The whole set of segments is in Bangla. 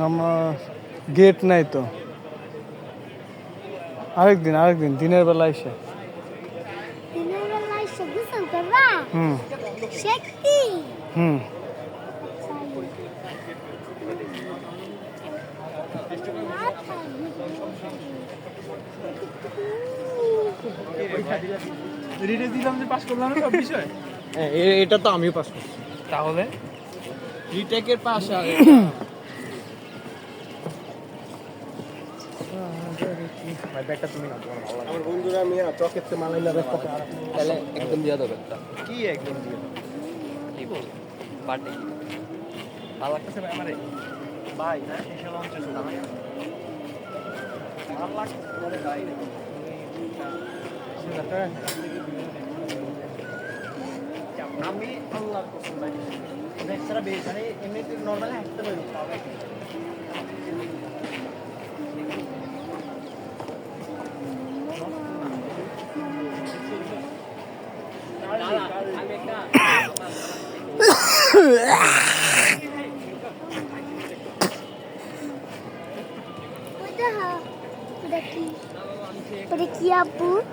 আমার গেট নাই তো। আরেকদিন দিনের বেলা এসে। হুম হুম দিলাম যে পাস করলাম না সব বিষয়। এটা তো আমিও পাস করছি। তাহলে রিটেকের পাস ব্যাগটা তুমি না, তোমার ভালো লাগে। আমার বন্ধুরা আমি চকের চেয়ে মালাইলা ব্যস্ত তাহলে একদম দিয়া দেবে একটা। কি একদম দিয়ে কি বল পার্টি ভালো লাগতেছে ভাই আমারে ভাই হ্যাঁ এই শালা অঞ্চল ভালো লাগতেছে ভাই আমি আল্লাহর কসম ভাই এক্সট্রা বেশ মানে এমনিতে নরমালি হাঁটতে পারি তাহলে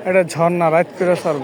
এটা ঝর্ণা রাত করে সরব।